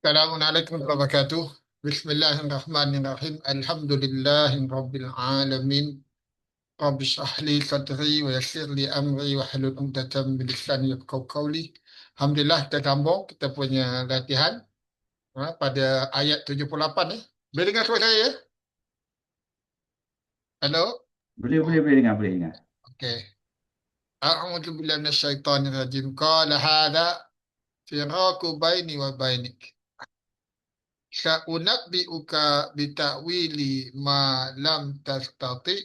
Assalamualaikum warahmatullahi wabarakatuh. Bismillahirrahmanirrahim. Alhamdulillahirabbil alamin. Rabbi shrah li sadri wa yassir li amri wa hlul 'uqdatam min lisani yafqahu qawli. Alhamdulillah kita sambung kita punya latihan pada ayat 78 ni. Boleh dengar suara saya ya? Hello? Boleh, Oh, boleh, boleh dengar, boleh dengar. okey. A'udzu billahi minasyaitonir rajim. Qala hadza firaqu baini wa bainik. Sa'unabbi'uka bita'wili ma lam tastati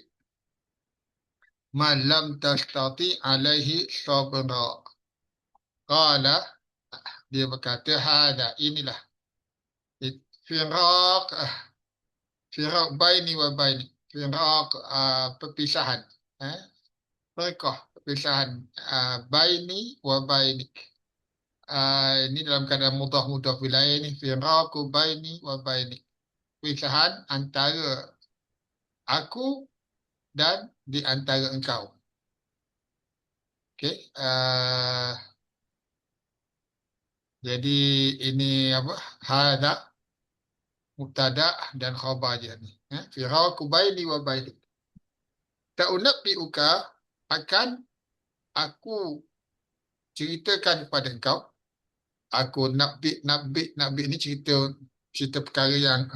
alaihi sabra. Qala, dia berkata hada, inilah firaq firaq baini wa baini. Firaq perpisahan, perpisahan baini wa bainik. Ini dalam keadaan mudhaf wilayah ni, firaqu baini wa bainik. Perpisahan antara aku dan di antara engkau. Okey. Jadi ini apa? Hada mubtada dan khabar je ni. Firaqu baini wa bainik. Ta'unabbi'uka, akan aku ceritakan kepada engkau. Aku nabbi ni cerita perkara yang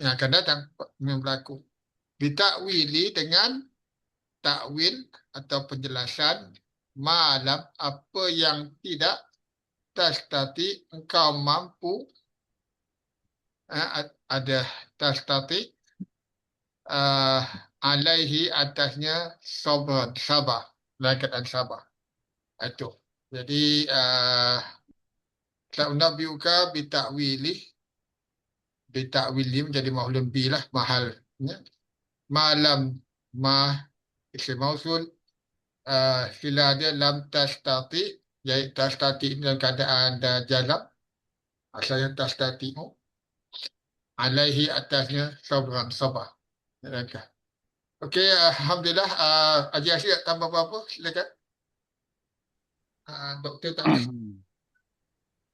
akan datang, yang berlaku. Bitakwili, dengan takwil atau penjelasan malam, apa yang tidak tastati engkau mampu, ada tastati alaihi, atasnya sabar, dan sabar. Itu. Jadi sa'unabbi'uka bitakwili menjadi mahlun bi lah, mahal ya. Malam ma isim mausul, sila dia lam tastati, jadi tastati ini dalam keadaan jazam, asalnya tastati'u, alaihi atasnya sabar. Okey, alhamdulillah. Haji Asyik nak tambah apa-apa? Silakan. Doktor tak ada.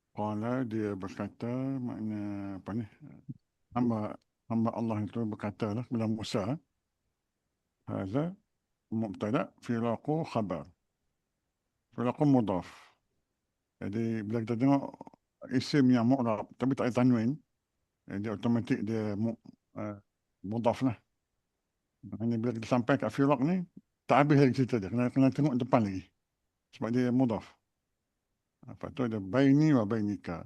Qala, dia berkata, makna apa ni? Hamba Allah itu berkata lah kepada Musa, hadza mubtada, firaqu khabar. Firaqu mudhaf. Jadi bila kita tengok isim yang mu'rab tapi tak ada tanwin, dia automatik dia mudhaf lah. Maknanya bila kita sampai kat firaq ni, tak habis lagi cerita dia. Kena tengok depan lagi. Sebab dia mudhaf. Lepas tu ada baini wa bainika.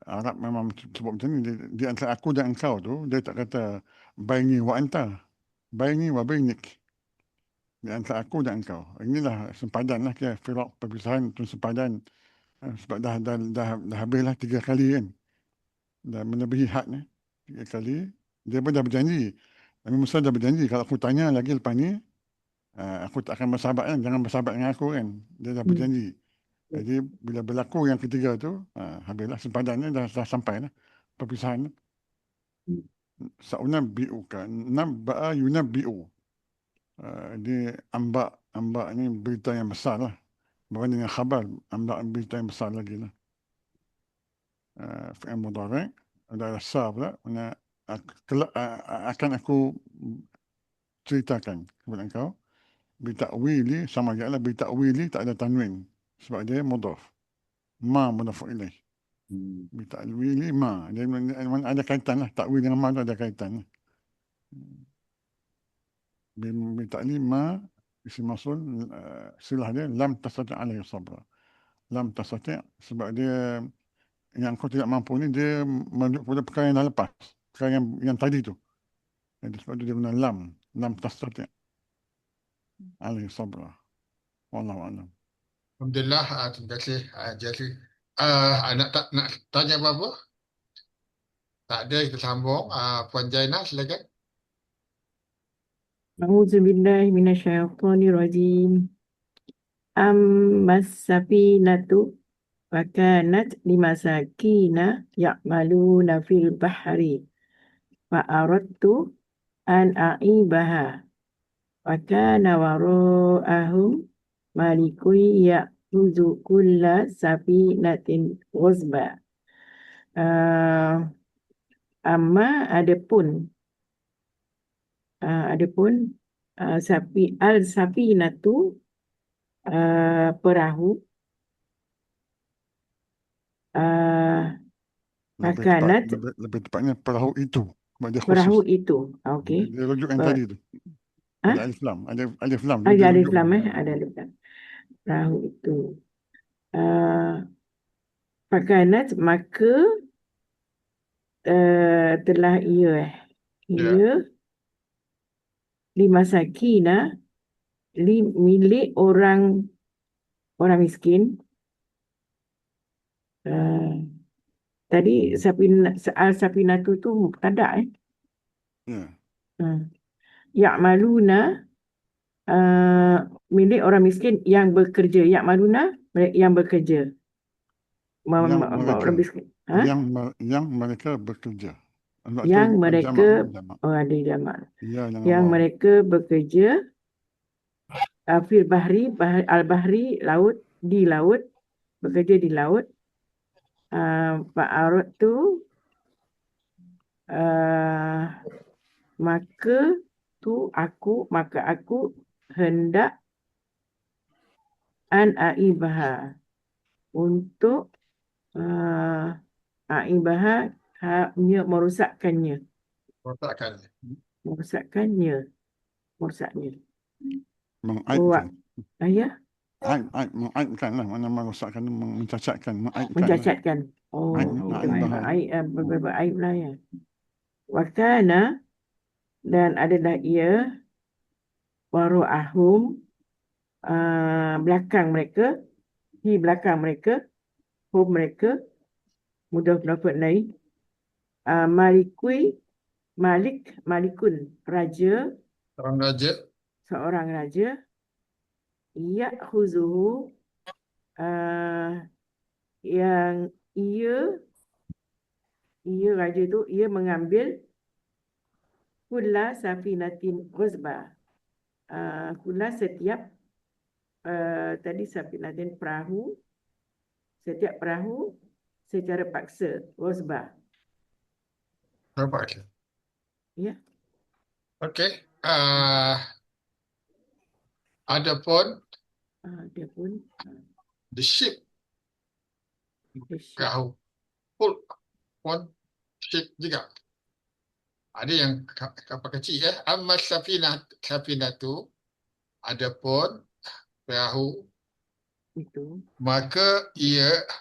Arab memang sebut macam ni. Dia antara aku dan engkau tu, dia tak kata baini wa anta. Baini wa bainik. Di antara aku dan engkau. Inilah sempadan lah, kira firaq, perpisahan tu sempadan. Sebab dah habislah 3 kali kan. Dah melebihi had ni. 3 kali. Dia pun dah berjanji. Nabi Musa dah berjanji, kalau aku tanya lagi lepas ni, aku tak akan bersahabat kan. Jangan bersahabat dengan aku kan. Dia dah berjanji. Jadi bila berlaku yang ketiga tu, habislah sempadan ni, dah sampai lah. Perpisahan ni. Sa'unabbi'uka. Nabba'a yunabbi'u. Dia ambak ni berita yang besar lah. Berbanding dengan khabar, ambak berita yang besar lagi lah. Fi'il mudhari' ada sa pula, akan aku ceritakan kepada engkau. Bitakwili, sama je lah. Bitakwili tak ada tanwin sebab dia mudhaf. Ma mudhaf ilaih. Bitakwili ma, dia ada kaitan lah. Takwil dengan ma tu ada kaitan lah. Bitakwili ma isim mausul, silah dia lam tastati' alaihi sabra. Lam tastati' sebab dia yang kau tidak mampu ni, dia merujuk pada perkara yang dah lepas, perkara yang tadi tu. Jadi sebab tu dia guna lam tastati' alaihi sabra. Wallahu a'lam. Alhamdulillah. Terima kasih. Jadi nak tanya apa-apa? Tak ada, kita sambung. Puan Jaina, silakan. A'udzu billahi minasyaitonir rajim. Ammas safinatu wa kanat limasakina ya'maluna fil bahri fa aradtu an a'ibaha wa kana wara'ahum malikun ya'khudhu kulla safinatin ghasba Amma adapun safinatu perahu makanat lebih tepatnya perahu itu. Sebab dia perahu khusus. itu. Okey. Dia rujuk yang Per- tadi tu. Ha? Ada alif lam. Alif lam. Ada Dia alif rujuk. lam ada alif lam. Perahu itu. Makanat maka telah ia Ya. ia limasakina milik orang miskin. Tadi sapinatu tu mubtada Ya. Ya'maluna milik orang miskin yang bekerja. Ya'maluna yang bekerja. Orang miskin. Ha? Yang mereka bekerja. Sebab Yang tu mereka jamak. ada jamak. Ya, jangan Yang waw. mereka bekerja fil bahri al-bahri laut, di laut, bekerja di laut. Fa'arat tu maka aku hendak an aibaha untuk aibaha merosakkannya. Mengaibkan. Ya, Mengaibkan lah. Mana merosakkan, mencacatkan. Mengaibkan. mencacatkan. Beberapa aib lah ya. Wakana dan adalah ia waru'ahum belakang mereka, di belakang mereka, hum mereka, mudah dapat naik. Malikun raja, seorang raja, ya'khuzuhu yang ia raja tu ia mengambil kulla safinatin ghusba, kulla setiap tadi safinatin perahu, setiap perahu secara paksa ghusba. Ya. Okey. Adapun the ship perahu pun ship juga. Ada yang kapal kecil ya. Amma safinah tu adapun perahu maka ianya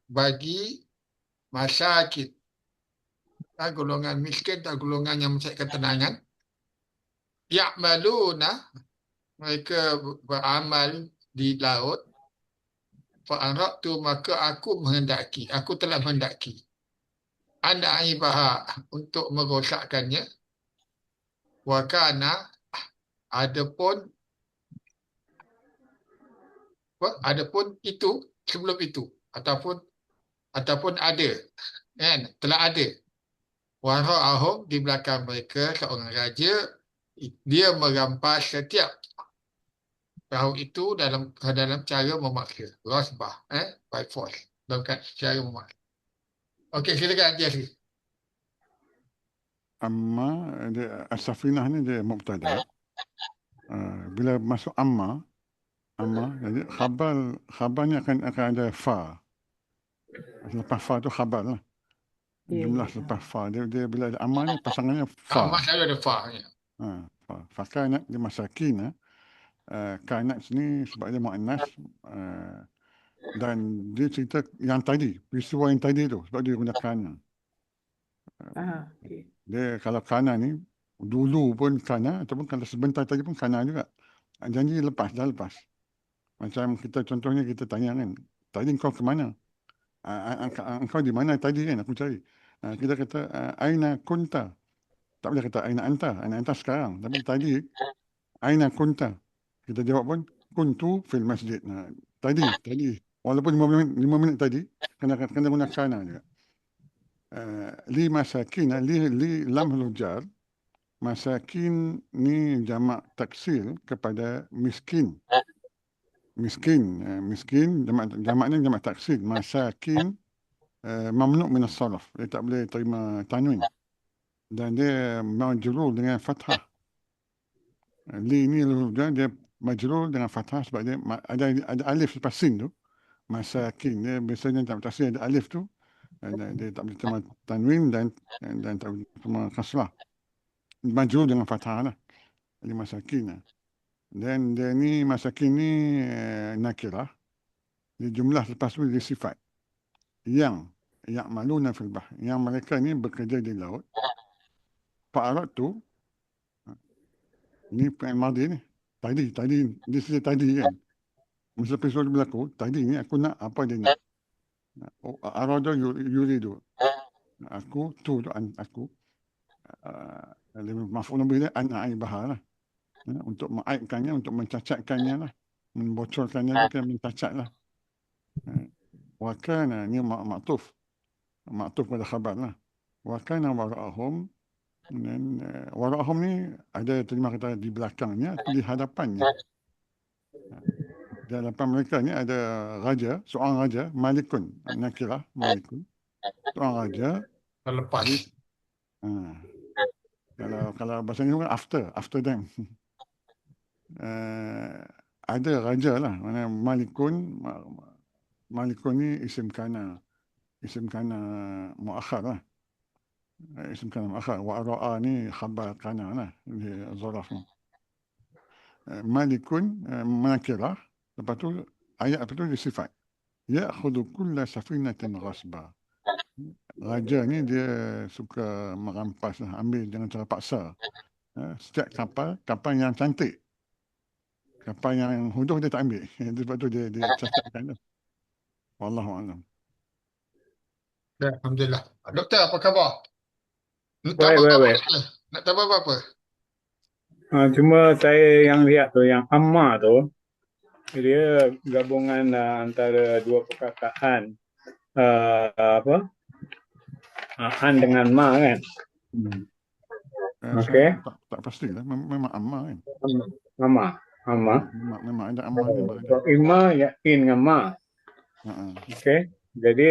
bagi masyarakat, golongan miskin dan golongan yang mencari ketenangan. Ya'maluna, mereka beramal di laut. Fa'araktu, maka aku telah menghendaki anda aibaha untuk merosakkannya. Wakana, adapun itu sebelum itu ataupun ada, kan, telah ada wara'ahum di belakang mereka seorang raja, dia merampas setiap perahu itu dalam cara memaksa, rasbah, by force, dalam cara memaksa. Okey, silakan Jeffrey. Amma as-safinah ni dia mubtada. Bila masuk amma jadi khabarnya akan ada fa. Lepas fa tu khabar lah. Jumlah selepas fa. Dia bila ada amma ni pasangannya fa. Amma selalu ada fa. Fa. Fakanat di masakin. Kanat sini sebab dia mu'annas. Dan dia cerita yang tadi, peristiwa yang tadi tu, sebab dia guna kana. Dia kalau kana ni dulu pun kana, ataupun kalau sebentar tadi pun kana juga. Janji dah lepas. Macam kita contohnya kita tanya kan, tadi kau ke mana? Engkau di mana tadi kan aku cari. Kita kata aina kunta. Tak boleh kata aina anta sekarang. Tapi tadi aina kunta. Kita jawab pun kuntu fil masjid. Tadi. Walaupun 5 minit tadi kena guna kana juga. Li masakin, li lam hujar. Masakin ni jamak taksir kepada miskin. miskin. Miskin jamaknya jamak taksir. Masakin mamnu' min as-sarf. Dia tak boleh terima tanwin. Dan dia majrur dengan fathah. Li ni dia majrur dengan fathah sebab dia ada alif lepas sin tu. Masakin. Dia biasanya jamak taksir ada alif tu. Dia tak boleh terima tanwin dan tak boleh terima kasrah. Majrur dengan fathah lah. Jadi masakin lah. Dan dia ni masakin ni nakirah. Dia jumlah lepas tu dia sifat. Yang maluna fil bahr. Yang mereka ni bekerja di laut. Fa'arat tu ni fi'il madhi ni. Tadi dia sila tadi kan. Masa episod berlaku, tadi ni aku nak apa dia nak. Arada yuridu. Aku tu aku. Maf'ul bih dia ana aibah lah. Untuk mengaibkannya, untuk mencacatkannya lah. Membocorkannya tu kan mencacat lah. Wa kana ni ma'tuf pada khabar lah. Wa kana wara'ahum. Dan wara'ahum ni ada terima kata di belakangnya atau di hadapannya. Di hadapan mereka ni ada raja, seorang raja, malikun, nakirah, malikun. Seorang raja. Terlepas. Kalau bahasa ni after them. Ada raja lah. Mana malikun ni isim kana muakhar lah. Isim kana muakhar. Wa ra'a ni khabar kana lah. Zaraf ni. Malikun menakirah. Lepas tu ayat lepas tu dia sifat. Ya'khudhu kulla safinatin ghasba. Raja ni dia suka merampas lah, ambil dengan cara paksa. Setiap kapal yang cantik. Kapal yang huduh dia tak ambil. Sebab tu dia cacatkan. Wallahu'alam. Alhamdulillah. Doktor, apa khabar? Nak Baik. tambah apa? Cuma saya yang lihat tu, yang amma tu, dia gabungan antara dua perkataan. An dengan ma kan. Okey. Tak pasti lah. Memang amma kan. Amma. Memang ada amma. Ima yakin dengan ma. Okey. Jadi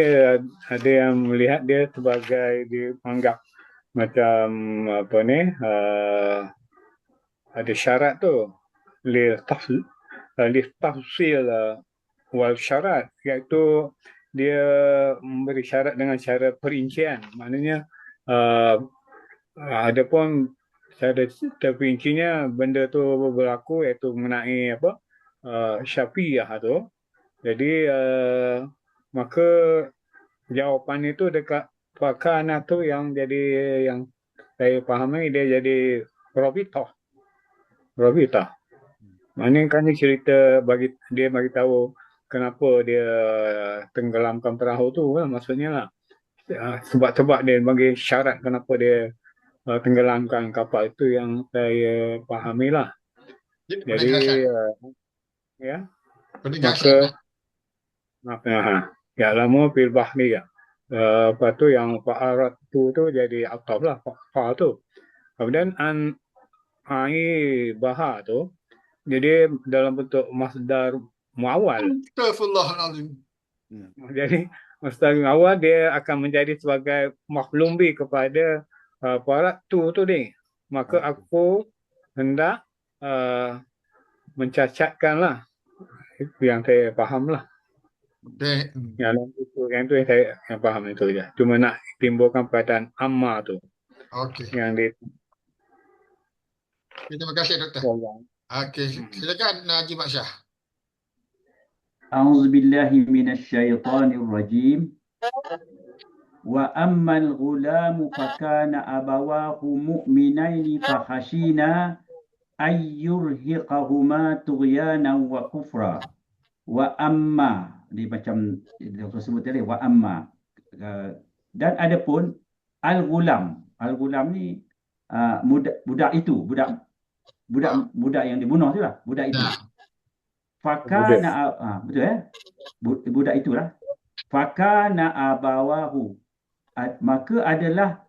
ada yang melihat dia sebagai dianggap macam apa ni, ada syarat tu. Tafsil wal syarat, iaitu dia memberi syarat dengan cara perincian. Maknanya ada pun cara terperincinya benda tu berlaku, iaitu mengenai syafi'iyah tu. Jadi maka jawapan itu dekat pakana tu yang saya fahami dia jadi Rabitah. Maknanya kan dia cerita bagi tahu kenapa dia tenggelamkan perahu tu lah, maksudnya lah. Sebab dia bagi syarat kenapa dia tenggelamkan kapal itu yang saya fahami lah. Jadi maka lama fil bahri ya. Lepas tu yang fa'arat tu jadi atab lah, fa tu. Kemudian bahar tu jadi dalam bentuk masdar muawal. Astagfirullahaladzim. Jadi masdar muawal dia akan menjadi sebagai maklum bi kepada fa'arat tu ni. Maka aku hendak mencacatkan lah. Itu yang saya faham lah. Yang itu saya faham itu je. Cuma nak timbulkan perkataan amma tu. Okey. Yang terima kasih doktor. Okey, silakan Haji Mak Syah. A'udzubillahi minasyaitonirrajim. Wa ammal ghulamu fakana abawahu mu'minaini fakhashina ayyurhiqahuma tughyanan wa kufra. Wa amma, dia macam doktor sebut tadi, wa amma. Dan adapun al-ghulam ni budak yang dibunuh tu lah, budak itu. Fakana betul budak itulah. Fakana abawahu, maka adalah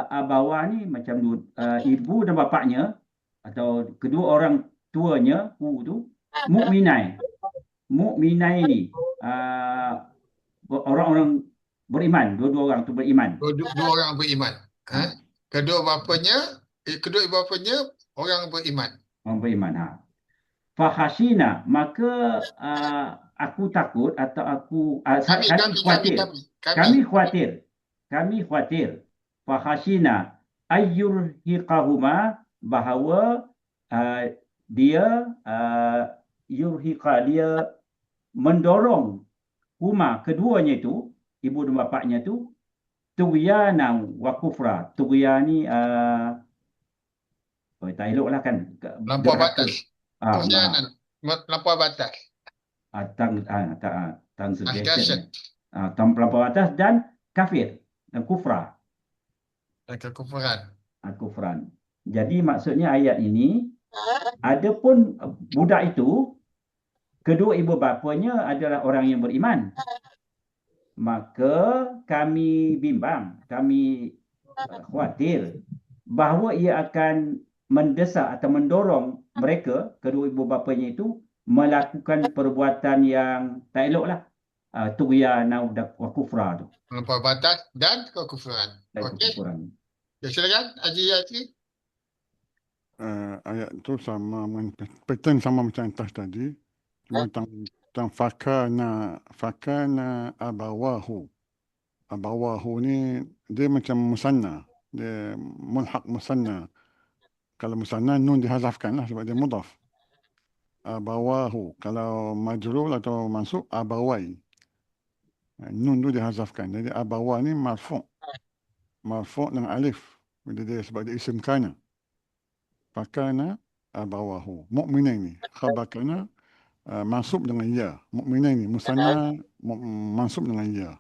abawa ni macam ibu dan bapaknya atau kedua orang tuanya tu mukminai. mu'minaini. Orang-orang beriman, dua-dua orang tu beriman. Dua orang beriman. Kedua ibu bapanya orang beriman. Orang beriman. Fahasina, maka aku takut atau kami khawatir. Kami khawatir. Fahasina ayyurhiqahuma, bahawa dia mendorong huma, keduanya itu, ibu dan bapaknya itu, tughyana wa kufra. Tughyan ni tak elok lah kan. Lampau batas. Ah, Tughyanan. Lampau batas. Transgression. Terlampau batas dan kafir dan kufra. Dan kekufuran. Kufran. Jadi maksudnya ayat ini, adapun budak itu, kedua ibu bapanya adalah orang yang beriman, maka kami bimbang, kami khawatir bahawa ia akan mendesak atau mendorong mereka, kedua ibu bapanya itu, melakukan perbuatan yang tak elok lah. Tughyan wa kufra tu. Lampau batas dan kekufuran. Okey. Ya, silakan Haji Yati. Ayat tu sama pattern sama macam atas tadi. Cuma tentang fakana abawahu. Abawahu ni dia macam musanna. Dia mulhaq musanna. Kalau musanna nun dihazafkan lah sebab dia mudaf. Abawahu. Kalau majrur atau mansub abawai. Nun tu dihazafkan. Jadi abawa ni marfu'. Marfu' dengan alif. Bila dia sebab dia isim kana. Fakana abawahu. Mu'minain ni. Khabar kana mansub dengan ya. Mu'minain ni. Musanna mansub dengan ya.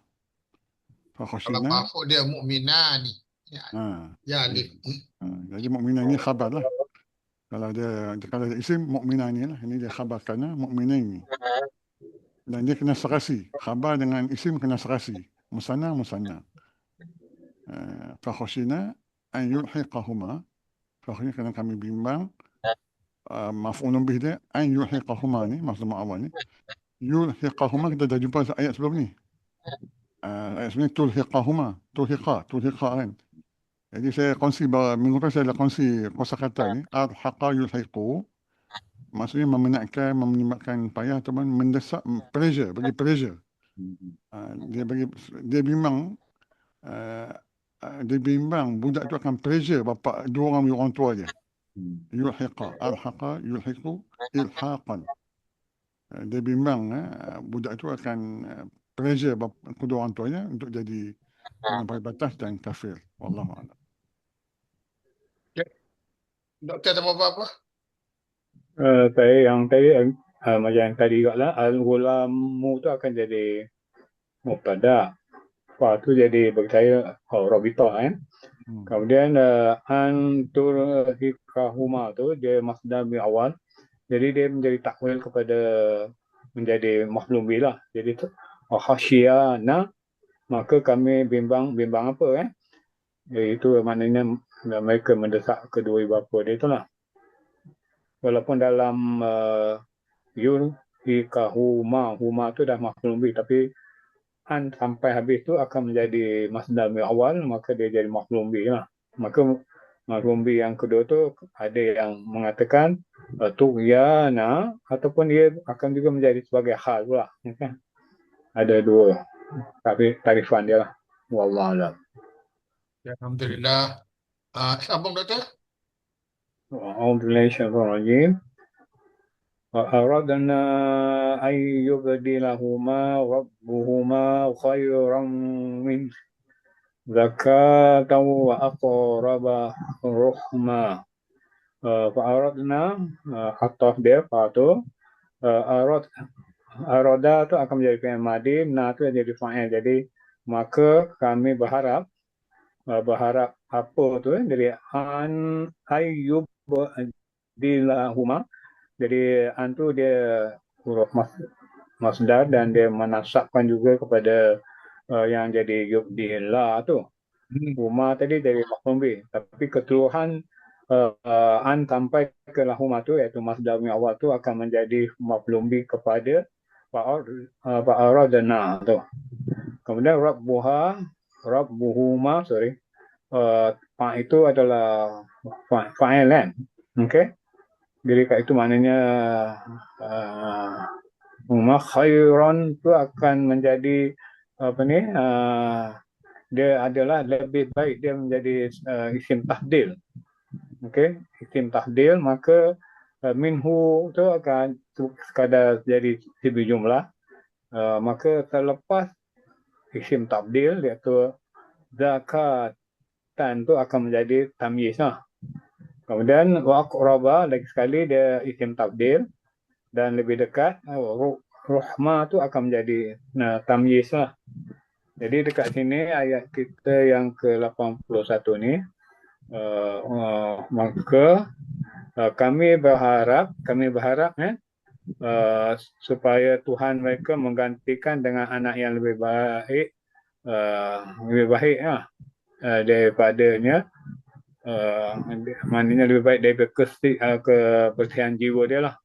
Kalau Fakhashina. mahfud dia mu'minah ni. Ya, alif. Jadi mu'minah ni khabar lah. Kalau dia isim mu'minah ni lah. Ini dia khabar kana mu'minain ni. Dan dia kena serasi. Khabar dengan isim kena serasi. Musanna. Fakhashina an yulhiqahuma. Fakhashina kena kami bimbang. Maf'ulun bih dia an yulhiqahuma ni maksud awal ni. Yulhiqahuma kita dah jumpa ayat sebelum ni. Ayat sebelum ni tulhiqa kan. Jadi saya kongsi minggu lepas saya kongsi kosakata ni alhaqa yulhiqu. Maksudnya menyebabkan payah ataupun mendesak pressure, bagi pressure. Dia bimbang budak tu akan pressure dua orang tua dia. Yulhiqa, alhaqa yulhiqu ilhaqan. Dia bimbang budak tu akan pressure kedua orang tuanya untuk jadi melampaui batas dan kafir. Wallahu a'lam. Doktor tak apa-apa? Saya yang tadi macam yang tadi juga lah, al-ghulamu tu akan jadi mubtada. Lepas tu jadi bagi saya rabitah kan. Kemudian antur hikahuma tu dia masdar bi awal. Jadi dia menjadi takwil kepada menjadi maf'ul bih lah. Jadi tu khasyana, maka kami bimbang apa kan? Iaitu maknanya mereka mendesak kedua ibu bapa dia itulah. Walaupun dalam yulhiqahuma, huma tu dah maf'ul bih, tapi an sampai habis tu akan menjadi masdar awal, maka dia jadi maf'ul bih lah. Maka maf'ul bih yang kedua tu ada yang mengatakan tughyana, ataupun dia akan juga menjadi sebagai hal pula. Okay? Ada dua tarifan dia lah. Wallahu a'lam. Alhamdulillah. Sambung doktor. A'udzubillahi وأردنا أن يبدلهما ربهما خيرا منه زكاة وأقرب رحما. فأردنا حطف dia patu arada tu akan menjadi fi'il madhi, na tu jadi fa'il. Jadi maka kami berharap apa tu dari an ayyub dilahuma. Jadi an tu dia huruf masdar dan dia menasabkan juga kepada yang jadi yubdillah tu. Huma tadi dari maf'ul bih, tapi keseluruhan an sampai ke lahuma tu iaitu masdar awal tu akan menjadi maf'ul bih kepada fa'aradna tu. Kemudian rabbuhuma, fa itu adalah fa'il kan. Okey. Jadi kat itu maknanya huma khairan tu akan menjadi apa ni, dia adalah lebih baik, dia menjadi isim tahdil. Okey, isim tahdil, maka minhu tu akan sekadar jadi sibuk jumlah. Maka terlepas isim tabdil, iaitu zakatan tu akan menjadi tamyiz lah. Kemudian wa aqraba, lagi sekali dia isim tabdil dan lebih dekat, ruhma tu akan menjadi tamyiz lah. Jadi dekat sini ayat kita yang ke-81 ni, maka kami berharap supaya Tuhan mereka menggantikan dengan anak yang lebih baik, daripadanya, maknanya lebih baik daripada kebersihan jiwa dia lah,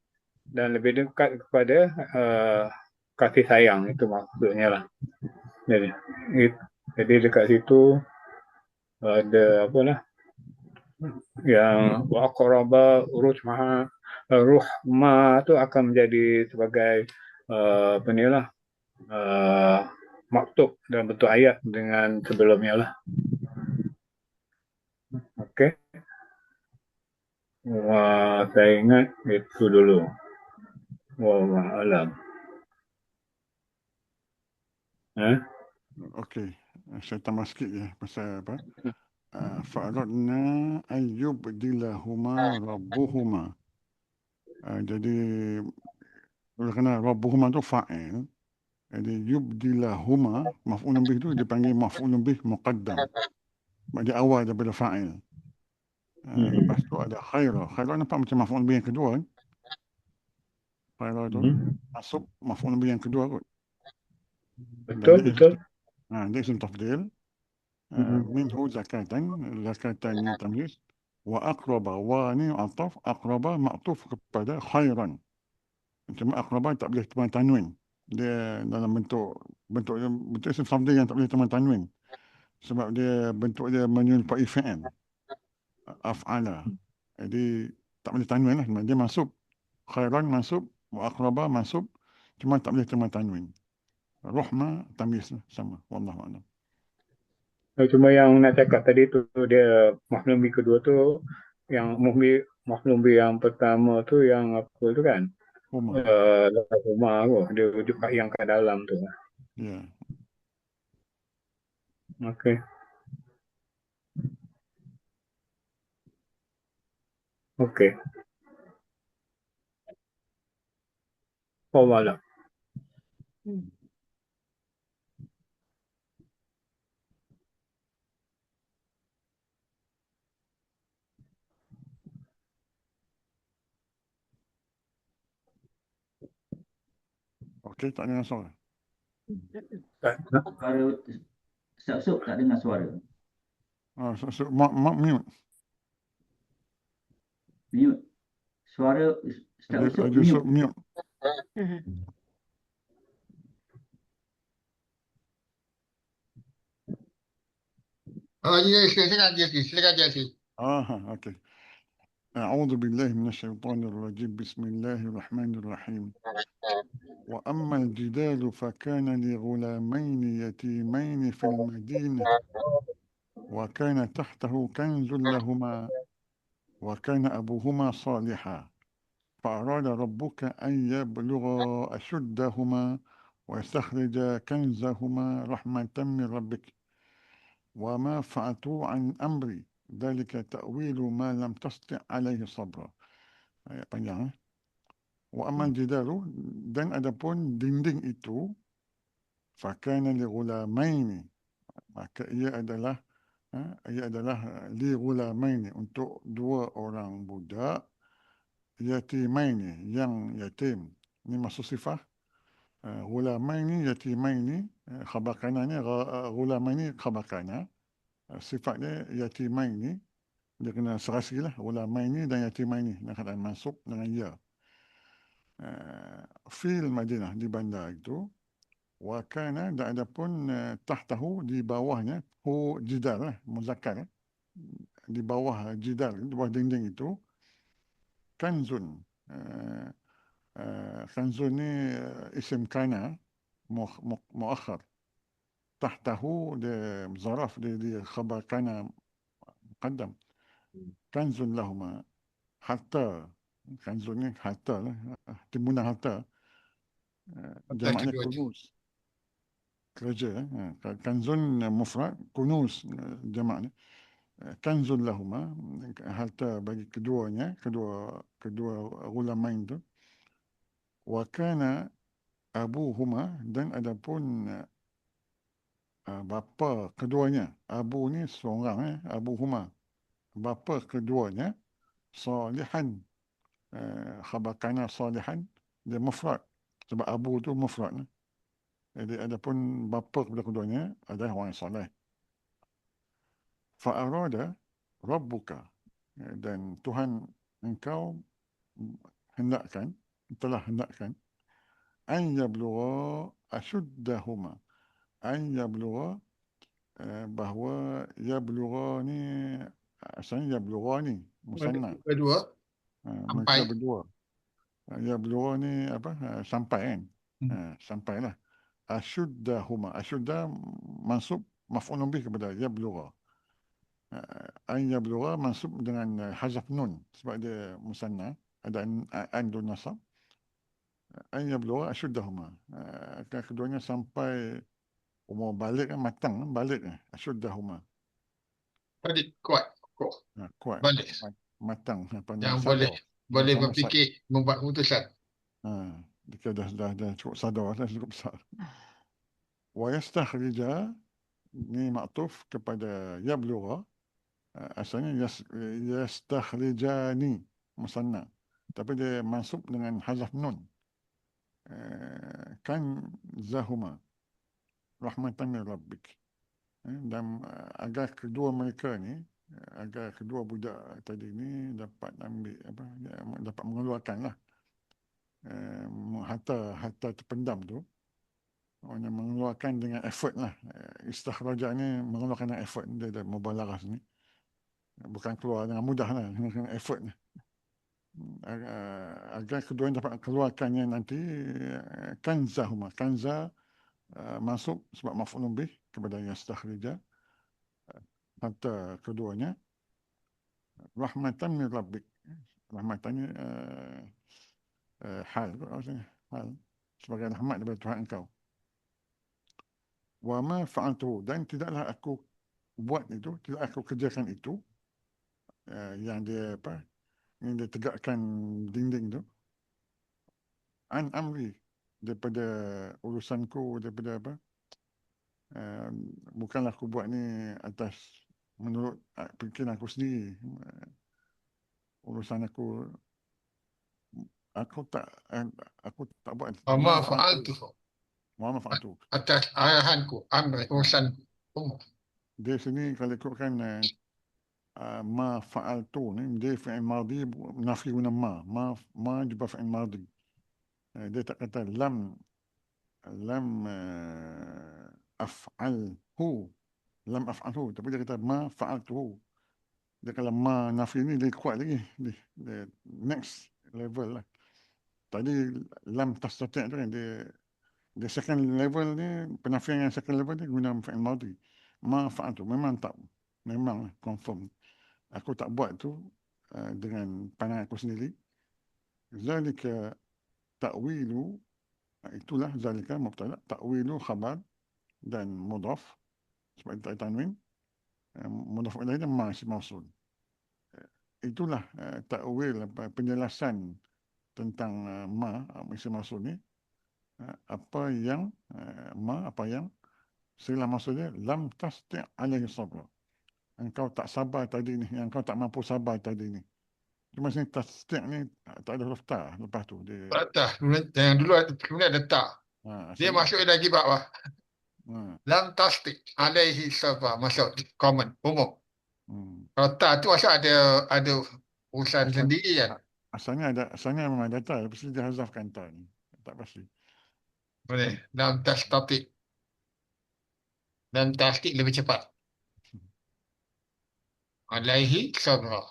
dan lebih dekat kepada kasih sayang, itu maksudnya lah. Jadi dekat situ ada apa lah, yang waqraba ruhma tu akan menjadi sebagai apa ni lah, maktub dalam bentuk ayat dengan sebelumnya lah. Okey. Saya ingat itu dulu. Wallahu alam. Okey, saya tambah sikit je pasal apa? Fa'aradna ayyubdilahuma rabbuhuma. Jadi kerana rabbuhuma tu fa'il, jadi yubdilahuma, maf'ulun bih tu dipanggil maf'ulun bih muqaddam. Dia awal daripada fa'il. Lepas tu ada khaira. Khaira nampak macam maf'ulun bih yang kedua kan? Khaira tu masuk maf'ulun bih yang kedua kot. Betul. Dia isim tafdil. Minhu zakatan ni tamyiz. Wa aqraba, wa ni ataf, aqraba ma'tuf kepada khairan. Cuma aqraba tak boleh teman tanwin. Dia dalam bentuk isim tafdil yang tak boleh teman tanwin. Sebab dia bentuk dia menyerupai fi'il. Af'ala. Jadi tak boleh tanwin lah. Dia masuk. Khairan masuk, wa aqraba masuk. Cuma tak boleh teman tanwin. Rahma tamyiz sama. Wallahu a'lam. Cuma yang nak cakap tadi tu, dia maf'ul bih kedua tu, yang maf'ul bih yang pertama tu yang apa tu kan? Huma tu, dia rujuk kat yang kat dalam tu. Ya. Okey. Wallahu a'lam. Okey, tak dengar suara. Suara Ustaz Usop tak dengar suara. Mute. Mute. Suara Ustaz Usop mute. Ya, silakan Jesse. Okey. أعوذ بالله من الشيطان الرجيم بسم الله الرحمن الرحيم وأما الجدال فكان لغلامين يتيمين في المدينة وكان تحته كنز لهما وكان أبوهما صالحا فأراد ربك أن يبلغا أشدهما ويستخرج كنزهما رحمة من ربك وما فعلته عن أمري ذلك تأويل ما لم تستطع عليه صبرا. Ayat panjang. Wa amal jidaru, dan adapun dinding itu, fakana li ghulamaini, maka ia adalah li ghulamaini, untuk dua orang budak, yatimaini, yang yatim. Ini maksud sifah. Ghulamaini yatimaini, khabar kanannya ghulamaini khabar kana. Sifatnya yatimaini, dia kena serasi lah, ghulamaini dan yatimaini, dengan keadaan masuk dengan ya. fil Madinah, di bandar itu. Wa kana, dan ada pun tahtahu, di bawahnya, hu jidar lah, muzakkar, di bawah jidar, di bawah dinding itu, kanzun. Kanzun ni isim kana muakhar. Tahtahu dia zaraf, dia khabar kana muqaddam. Kanzun lahuma, harta. Kanzun ni harta lah, timbunan harta. Harta Jamaknya keduanya. kunuz, kerja. Kanzun mufrad, kunuz jamaknya. Kanzun lahuma, harta bagi keduanya, kedua ulama itu. Wa kana abuhuma, dan adapun bapa keduanya. Abu ni seorang, abuhuma, bapa keduanya, salihan. Khabar kana salihan, dia mufrad. Sebab abu tu mufrad. Jadi adapun bapa kepada keduanya adalah orang yang soleh. Fa'arada rabbuka, dan Tuhan engkau telah hendakkan, an yablugha ashuddahuma, an yablugha, bahawa yablugha ni asalnya yablugha ni musanna, Kedua, mereka sampai. berdua. Yablugha ni apa, sampai kan. Sampailah. Ashuddahuma, ashuddah mansub maf'ulun bih kepada yablugha. An yablugha mansub dengan hazaf nun sebab dia musanna, ada an dun nasab. An yablugha ashuddahuma, keduanya sampai umur balik, matang balik, ashuddahuma. Tadi kuat. Kuat, Balik. matang, Yang sadar, boleh sama berfikir, membuat keputusan. dia dah cukup sadar, dah cukup besar. Wa yastakhrija ni maktuf kepada yablugha. Asalnya yastakhrijani musanna, tapi dia mansub dengan hazaf nun. Kan zahuma rahmatan min rabbik. Dan agar kedua mereka ni, agar kedua budak tadi ni dapat ambil apa, dapat mengeluarkan lah harta terpendam tu. Orang mengeluarkan dengan effort lah. Istikhraja ni mengeluarkan dengan effort. Dia ada mubalaghah ni. Bukan keluar dengan mudah lah, dengan effort ni. Agar kedua dapat keluarkannya nanti, kanzahuma. Kanza masuk sebab maf'ulun bih kepada yastakhrija, harta keduanya. Rahmatan min rabbik. Rahmatannya hal, sebagai rahmat daripada Tuhan engkau. Wa ma fa'altu, dan tidaklah aku buat itu, tidak aku kerjakan itu, yang dia apa, yang dia tegakkan dinding tu, an amri, daripada urusanku, daripada apa, bukanlah aku buat ni atas menurut fikiran aku sendiri. Urusan aku tak buat. Ma fa'altu. Ma fa'altu. Atas arahanku, amri, urusanku. Dia sini kalau ikutkan ma fa'altu ni, dia fi'il madhi nafi guna ma juga fi'il madhi. Dia tak kata lam af'alhu, tapi dia kata ma fa'altuhu. Dia kalau ma nafi ni dia kuat lagi, dia next level lah. Tadi lam tastati' tu kan, dia second level ni, penafian yang second level ni guna fi'il madhi. Ma fa'altu, memang confirm. Aku tak buat tu dengan pandangan aku sendiri. Zalika ta'wilu, itulah zalika mubtada, ta'wilu khabar dan mudhaf sebab itu tanwin, mudhaf ilaih dan masih mausul. Itulah ta'wil, penjelasan tentang ma isim mausul ni, apa yang sila maksudnya lam tasti' alaihi sabra. Engkau tak sabar tadi ni, engkau tak mampu sabar tadi ni. Cuma sini tasdi' ni tak ada huruf ta lepas tu dia. Tak, yang dulu kemudian ada tak. Dia masuk lagi bawah. Lam tasdi' alaihi sabra, masuk common, umum. Kalau tak tu asal ada urusan sendiri kan. asalnya memang ada ta, tapi dia hazafkan ta ni. Tak pasti. Boleh. Dalam tasdiq. Dalam tasdiq lebih cepat. Alaihi sabra.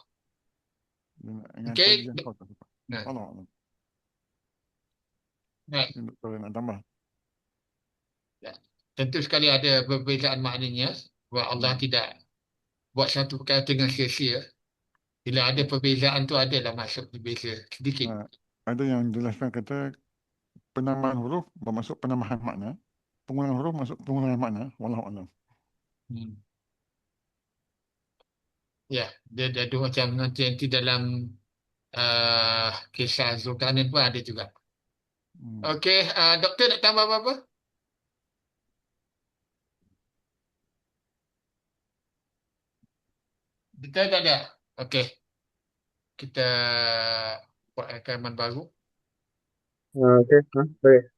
Dengan Okey. tadi yang kau tak tepat. Nah, Allah Allah. nah, Ini doktor nak tambah. tentu sekali ada perbezaan maknanya bahawa Allah tidak buat satu perkara dengan sia-sia. Bila ada perbezaan tu adalah masuk berbeza sedikit. Ada yang jelaskan kata penambahan huruf bermaksud penambahan makna, pengulangan huruf masuk pengulangan makna. Wallahu a'lam. Ya, dia ada macam nanti dalam kisah Zulkarnain pun ada juga. Okey, doktor nak tambah apa-apa? Kita tak ada. Okey. Kita buat rekaman baru. Okey, boleh.